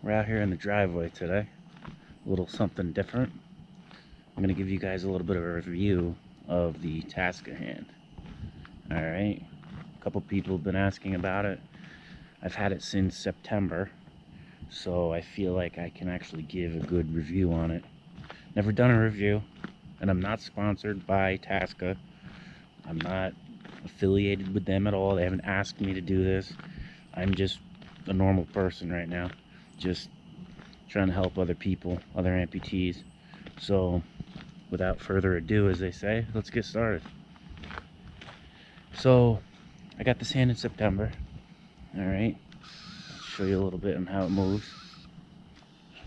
We're out here in the driveway today. A little something different. I'm going to give you guys a little bit of a review of the Taska hand. Alright, a couple people have been asking about it. I've had it since September, so I feel like I can actually give a good review on it. Never done a review, and I'm not sponsored by Taska. I'm not affiliated with them at all. They haven't asked me to do this. I'm just a normal person right now, just trying to help other people, other amputees. So without further ado, as they say, let's get started. So I got this hand in September. All right, show you a little bit on how it moves.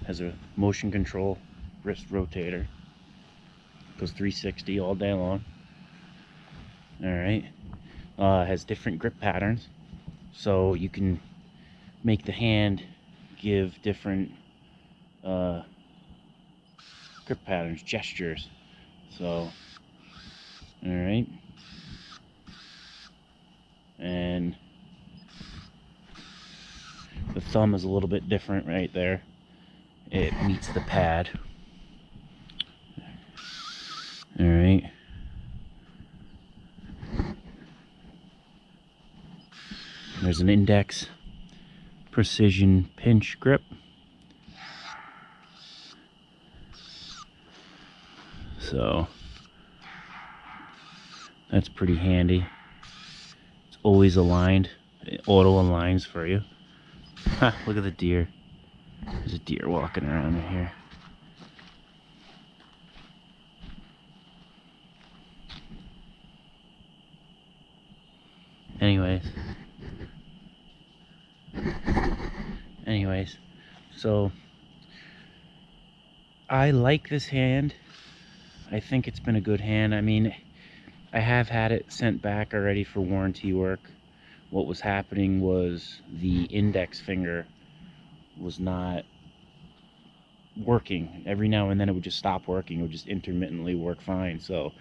Has a motion control wrist rotator, goes 360 all day long. All right, has different grip patterns, so you can make the hand give different grip patterns, gestures. So, all right, and the thumb is a little bit different right there. It meets the pad. All right. There's an index precision pinch grip. So that's pretty handy. It's always aligned. It auto aligns for you. Ha, look at the deer. There's a deer walking around in here. Anyways, so I like this hand. I think it's been a good hand. I mean, I have had it sent back already for warranty work. What was happening was the index finger was not working. Every now and then it would just stop working. It would just intermittently work fine. So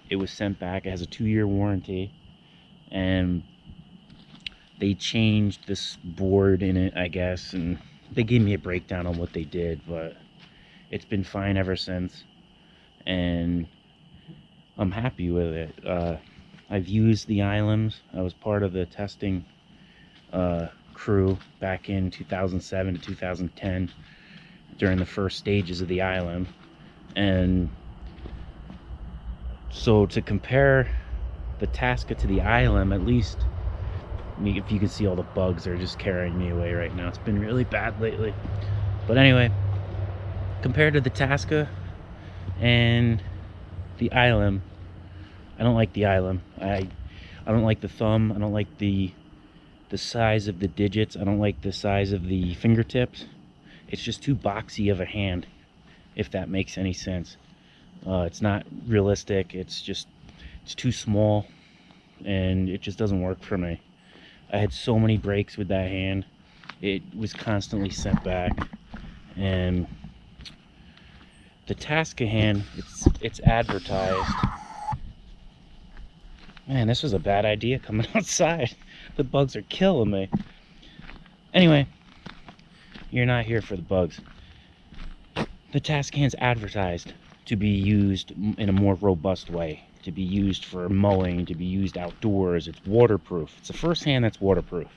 it was sent back. It has a 2-year warranty, and they changed this board in it, I guess, and they gave me a breakdown on what they did, but it's been fine ever since, and I'm happy with it. I've used the ILMs. I was part of the testing crew back in 2007 to 2010 during the first stages of the ILM, and so to compare the Taska to the ILM, at least, if you can see, all the bugs are just carrying me away right now. It's been really bad lately. But anyway, compared to the Taska and the ILM, I don't like the ILM. I don't like the thumb. I don't like the size of the digits. I don't like the size of the fingertips. It's just too boxy of a hand, if that makes any sense. It's not realistic. It's too small, and it just doesn't work for me. I had so many breaks with that hand. It was constantly sent back. And the Taska hand, it's advertised. Man, this was a bad idea coming outside. The bugs are killing me. Anyway, you're not here for the bugs. The Taska hand's advertised to be used in a more robust way, to be used for mowing, to be used outdoors. It's waterproof. It's the first hand that's waterproof.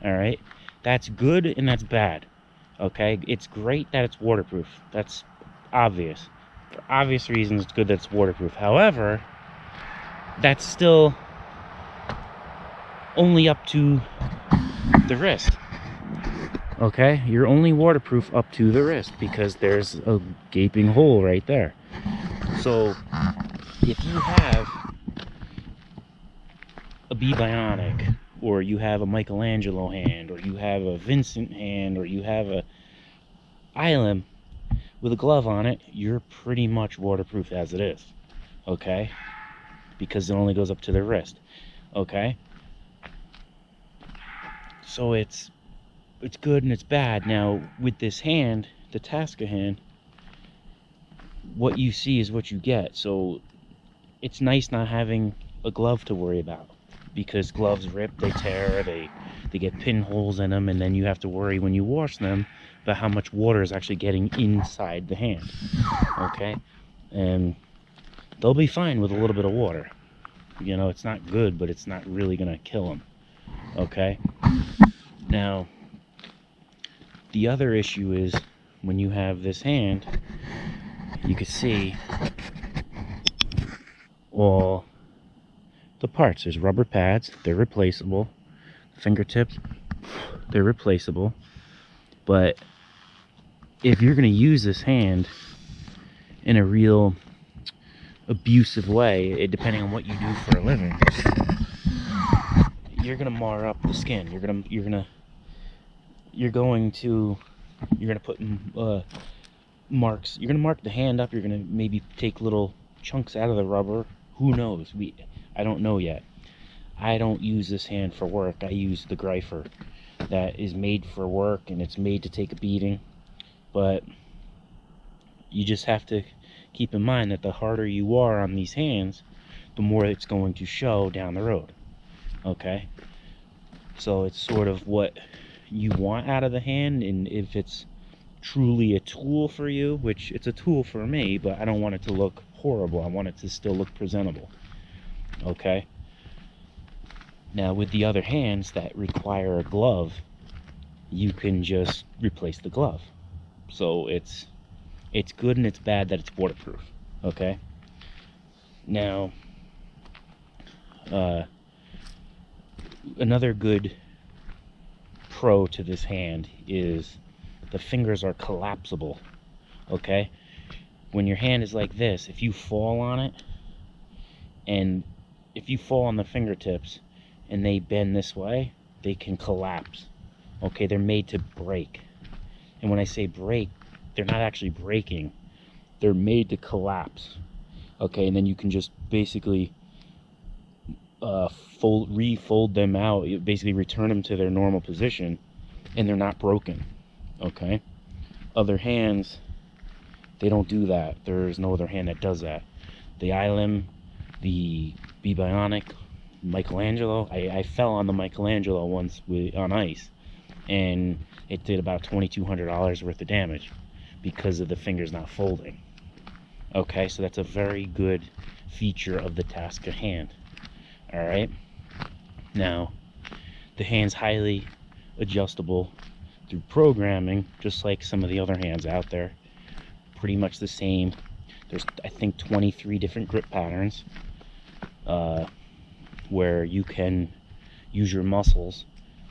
All right, that's good and that's bad. Okay, it's great that it's waterproof. That's obvious. For obvious reasons, it's good that it's waterproof. However, that's still only up to the wrist. Okay, you're only waterproof up to the wrist because there's a gaping hole right there. So if you have a B-Bionic, or you have a Michelangelo hand, or you have a Vincent hand, or you have a ILM with a glove on it, you're pretty much waterproof as it is. Okay? Because it only goes up to the wrist. Okay? So it's good and it's bad. Now, with this hand, the Taska hand, what you see is what you get. So it's nice not having a glove to worry about. because gloves rip, they tear, they get pinholes in them, and then you have to worry when you wash them about how much water is actually getting inside the hand. Okay, and they'll be fine with a little bit of water. You know, it's not good, but it's not really gonna kill them. Okay, now the other issue is when you have this hand, you can see all the parts. There's rubber pads, they're replaceable. Fingertips, they're replaceable. But if you're going to use this hand in a real abusive way, depending on what you do for a living, you're going to mar up the skin. You're going to put marks. You're going to mark the hand up. You're going to maybe take little chunks out of the rubber. Who knows? I don't know yet. I don't use this hand for work. I use the Greifer that is made for work, and it's made to take a beating. But you just have to keep in mind that the harder you are on these hands, the more it's going to show down the road. Okay? So it's sort of what you want out of the hand, and if it's truly a tool for you, which it's a tool for me, but I don't want it to look horrible. I want it to still look presentable. Okay? Now with the other hands that require a glove, you can just replace the glove. So it's good and it's bad that it's waterproof. Okay? Now another good pro to this hand is the fingers are collapsible. Okay? When your hand is like this, if you fall on it, and if you fall on the fingertips and they bend this way, they can collapse. Okay, they're made to break. And when I say break, they're not actually breaking. They're made to collapse. Okay, and then you can just basically refold them out, basically return them to their normal position, and they're not broken. Okay? Other hands, they don't do that. There's no other hand that does that. The ILM, the Bionic, Michelangelo, I fell on the Michelangelo once on ice, and it did about $2,200 worth of damage because of the fingers not folding. Okay, so that's a very good feature of the Taska hand. Alright, now the hand's highly adjustable through programming, just like some of the other hands out there. Pretty much the same. There's, I think, 23 different grip patterns where you can use your muscles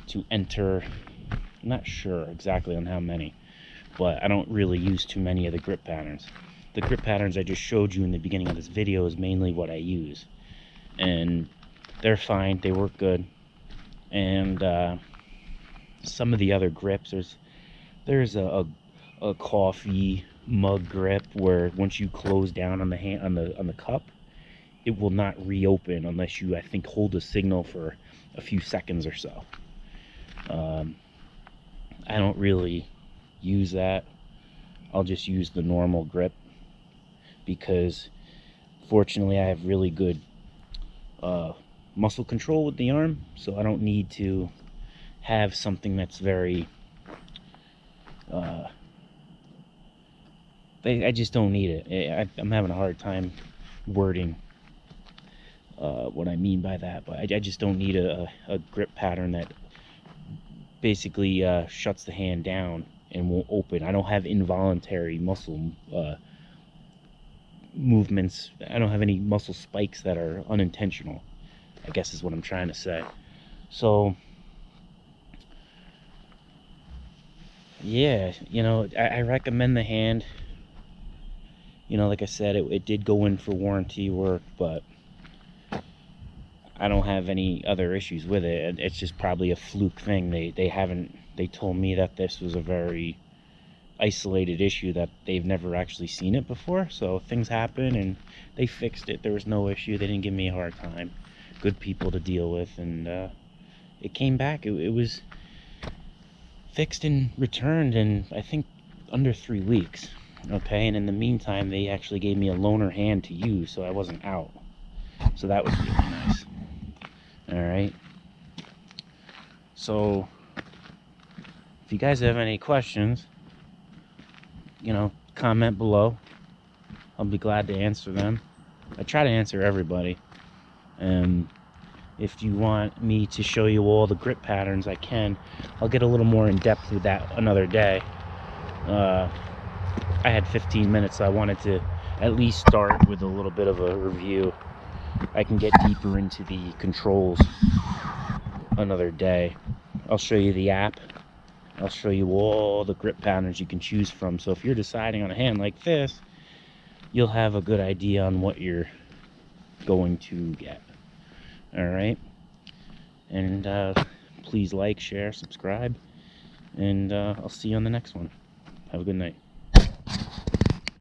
to enter. I'm not sure exactly on how many, but I don't really use too many of the grip patterns. The grip patterns I just showed you in the beginning of this video is mainly what I use, and they're fine, they work good. And some of the other grips, there's a coffee mug grip where once you close down on the hand, on the cup, it will not reopen unless you, I think, hold a signal for a few seconds or so. I don't really use that. I'll just use the normal grip because fortunately I have really good muscle control with the arm, so I don't need to have something that's very I just don't need it. I'm having a hard time wording what I mean by that, but I just don't need a grip pattern that basically shuts the hand down and won't open. I don't have involuntary muscle movements. I don't have any muscle spikes that are unintentional, I guess is what I'm trying to say. So yeah, you know, I recommend the hand. You know, like I said, it did go in for warranty work, but I don't have any other issues with it. It's just probably a fluke thing. They told me that this was a very isolated issue, that they've never actually seen it before. So things happen and they fixed it. There was no issue. They didn't give me a hard time. Good people to deal with, and it came back. It was fixed and returned in, I think, under 3 weeks. Okay, and in the meantime, they actually gave me a loaner hand to use, so I wasn't out. So that was really nice. All right. So if you guys have any questions, comment below. I'll be glad to answer them. I try to answer everybody. And if you want me to show you all the grip patterns, I can. I'll get a little more in depth with that another day. I had 15 minutes, so I wanted to at least start with a little bit of a review. I can get deeper into the controls another day. I'll show you the app. I'll show you all the grip patterns you can choose from. So if you're deciding on a hand like this, you'll have a good idea on what you're going to get. All right. And please like, share, subscribe, and I'll see you on the next one. Have a good night.